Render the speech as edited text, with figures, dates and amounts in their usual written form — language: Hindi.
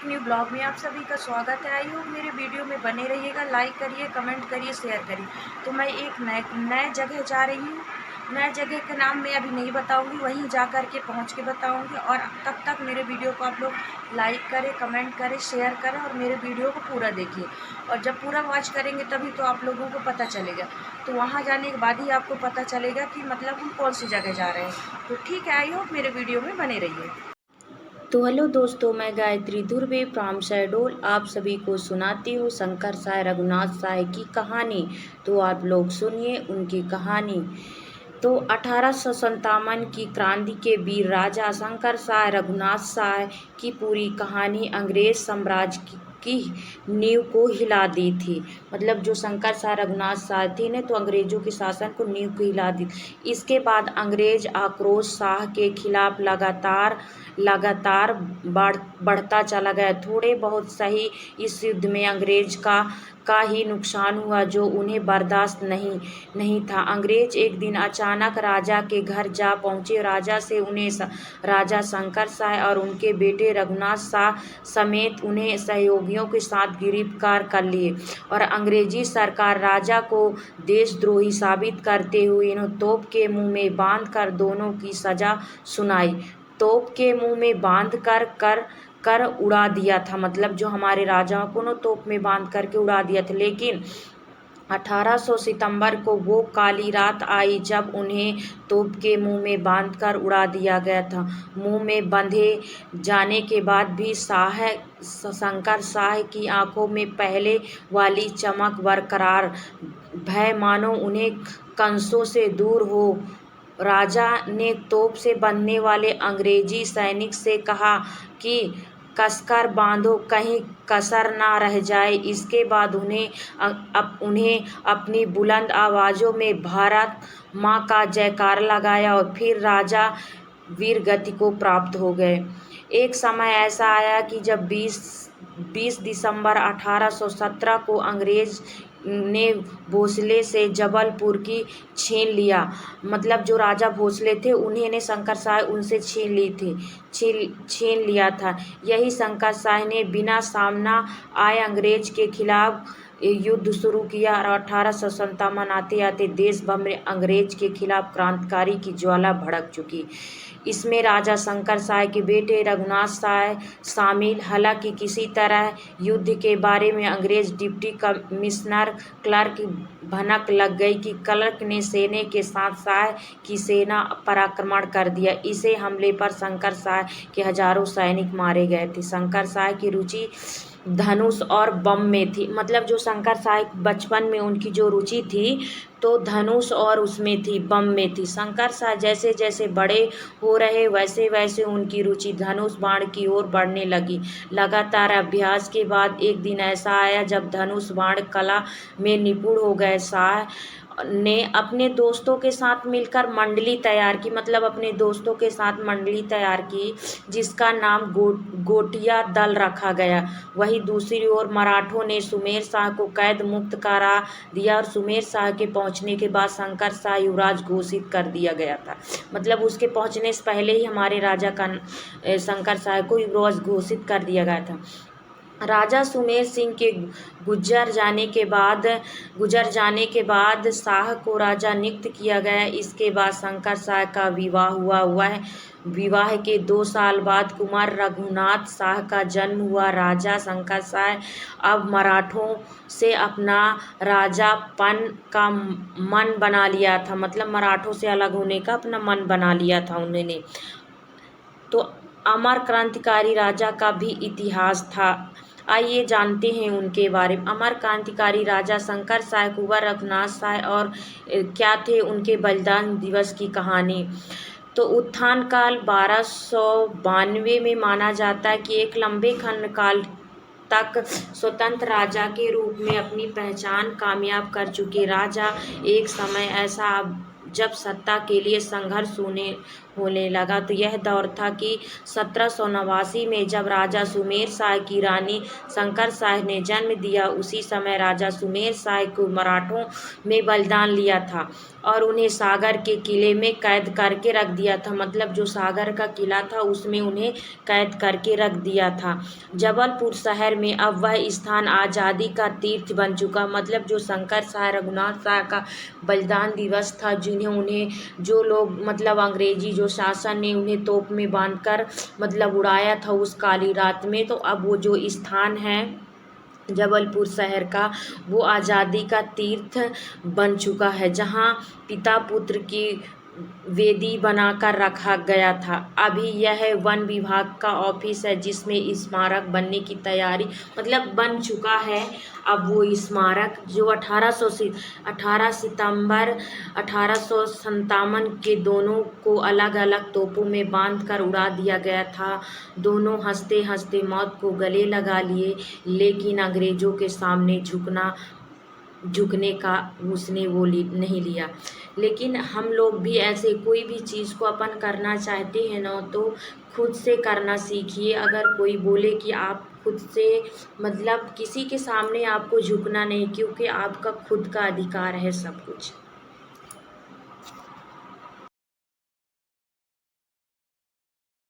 एक न्यू ब्लॉग में आप सभी का स्वागत है। आई होप मेरे वीडियो में बने रहिएगा, लाइक करिए, कमेंट करिए, शेयर करिए। तो मैं एक नए जगह जा रही हूँ। नए जगह का नाम मैं अभी नहीं बताऊँगी, वहीं जा कर के पहुँच के बताऊँगी। और तब तक मेरे वीडियो को आप लोग लाइक करें, कमेंट करें, शेयर करें और मेरे वीडियो को पूरा देखिए। और जब पूरा वॉच करेंगे तभी तो आप लोगों को पता चलेगा। तो वहाँ जाने के बाद ही आपको पता चलेगा कि मतलब हम कौन सी जगह जा रहे हैं। तो ठीक है, आई होप मेरे वीडियो में बने रहिए। तो हेलो दोस्तों, मैं गायत्री धुर्वे फ्रॉम शहडोल आप सभी को सुनाती हूँ शंकर साय रघुनाथ साय की कहानी। तो आप लोग सुनिए उनकी कहानी। तो 1857 की क्रांति के वीर राजा शंकर साय रघुनाथ साय की पूरी कहानी अंग्रेज साम्राज्य की नींव को हिला दी थी। मतलब जो शंकर साय रघुनाथ साय थे ने तो अंग्रेजों के शासन को नींव को हिला दी। इसके बाद अंग्रेज आक्रोश शाह के खिलाफ लगातार बढ़ता चला गया। थोड़े बहुत सही, इस युद्ध में अंग्रेज का ही नुकसान हुआ जो उन्हें बर्दाश्त नहीं था। अंग्रेज एक दिन अचानक राजा के घर जा पहुंचे। राजा से उन्हें राजा शंकर साय और उनके बेटे रघुनाथ शाह समेत उन्हें सहयोगियों के साथ गिरफ्तार कर लिए और अंग्रेजी सरकार राजा को देशद्रोही साबित करते हुए इन्हें तोप के मुंह में बांध कर दोनों की सजा सुनाई। तोप के मुंह में बांध कर उड़ा दिया था। मतलब जो हमारे राजाओं को ना तोप में बांध करके उड़ा दिया था। लेकिन 1800 सितंबर को वो काली रात आई जब उन्हें तोप के मुंह में बांधकर उड़ा दिया गया था। मुंह में बंधे जाने के बाद भी शंकर साय की आंखों में पहले वाली चमक बरकरार, भय मानो उन्हें कंसों से दूर हो। राजा ने तोप से बंधने वाले अंग्रेजी सैनिक से कहा कि कसकर बांधो, कहीं कसर ना रह जाए। इसके बाद उन्हें अपनी बुलंद आवाज़ों में भारत माँ का जयकार लगाया और फिर राजा वीर गति को प्राप्त हो गए। एक समय ऐसा आया कि जब 20 दिसंबर 1817 को अंग्रेज ने भोसले से जबलपुर की छीन लिया। मतलब जो राजा भोसले थे उन्हें ने शंकर साय उनसे छीन लिया था। यही शंकर साय ने बिना सामना आए अंग्रेज के खिलाफ युद्ध शुरू किया और 1857 आते आते देश भर में अंग्रेज के खिलाफ क्रांतिकारी की ज्वाला भड़क चुकी। इसमें राजा शंकर साय के बेटे रघुनाथ साय शामिल। हालांकि किसी तरह युद्ध के बारे में अंग्रेज डिप्टी कमिश्नर क्लर्क भनक लग गई कि क्लर्क ने सेना के साथ साय की सेना पर आक्रमण कर दिया। इसे हमले पर शंकर साय के हजारों सैनिक मारे गए थे। शंकर साय की रुचि धनुष और बम में थी। मतलब जो शंकर साय बचपन में उनकी जो रुचि थी तो धनुष और उसमें थी, बम में थी। शंकर साय जैसे जैसे बड़े हो रहे वैसे वैसे उनकी रुचि धनुष बाण की ओर बढ़ने लगी। लगातार अभ्यास के बाद एक दिन ऐसा आया जब धनुष बाण कला में निपुण हो गए। शाह ने अपने दोस्तों के साथ मिलकर मंडली तैयार की। मतलब अपने दोस्तों के साथ मंडली तैयार की जिसका नाम गोटिया दल रखा गया। वहीं दूसरी ओर मराठों ने सुमेर शाह को कैद मुक्त करा दिया और सुमेर शाह के पहुंचने के बाद शंकर शाह युवराज घोषित कर दिया गया था। मतलब उसके पहुंचने से पहले ही हमारे राजा का शंकर शाह को युवराज घोषित कर दिया गया था। राजा सुमेर सिंह के गुजर जाने के बाद शाह को राजा नियुक्त किया गया। इसके बाद शंकर शाह का विवाह हुआ है। विवाह के 2 साल बाद कुमार रघुनाथ शाह का जन्म हुआ। राजा शंकर शाह अब मराठों से अपना राजापन का मन बना लिया था। मतलब मराठों से अलग होने का अपना मन बना लिया था उन्होंने। तो अमर क्रांतिकारी राजा का भी इतिहास था। आइए जानते हैं उनके बारे में। अमर क्रांतिकारी राजा शंकर साय कुंवर रघुनाथ साय और क्या थे उनके बलिदान दिवस की कहानी। तो उत्थान काल 1292 में माना जाता है कि एक लंबे खंड काल तक स्वतंत्र राजा के रूप में अपनी पहचान कामयाब कर चुके राजा। एक समय ऐसा जब सत्ता के लिए संघर्ष होने लगा। तो यह दौर था कि 1789 में जब राजा सुमेर शाह की रानी शंकर शाह ने जन्म दिया, उसी समय राजा सुमेर शाह को मराठों में बलिदान लिया था और उन्हें सागर के किले में कैद करके रख दिया था। मतलब जो सागर का किला था उसमें उन्हें कैद करके रख दिया था। जबलपुर शहर में अब वह स्थान आज़ादी का तीर्थ बन चुका। मतलब जो शंकर शाह रघुनाथ शाह का बलिदान दिवस था, जिन्हें उन्हें जो लोग मतलब अंग्रेजी जो शासन ने उन्हें तोप में बांधकर मतलब उड़ाया था उस काली रात में, तो अब वो जो स्थान है जबलपुर शहर का, वो आज़ादी का तीर्थ बन चुका है, जहाँ पिता पुत्र की वेदी बनाकर रखा गया था। अभी यह वन विभाग का ऑफिस है, जिसमें स्मारक बनने की तैयारी मतलब बन चुका है। अब वो स्मारक जो 18 सितंबर 1857 के दोनों को अलग अलग तोपों में बांध कर उड़ा दिया गया था। दोनों हंसते हंसते मौत को गले लगा लिए, लेकिन अंग्रेज़ों के सामने झुकने का उसने वो नहीं लिया। लेकिन हम लोग भी ऐसे कोई भी चीज़ को अपन करना चाहते हैं ना, तो खुद से करना सीखिए। अगर कोई बोले कि आप खुद से मतलब किसी के सामने आपको झुकना नहीं, क्योंकि आपका खुद का अधिकार है सब कुछ।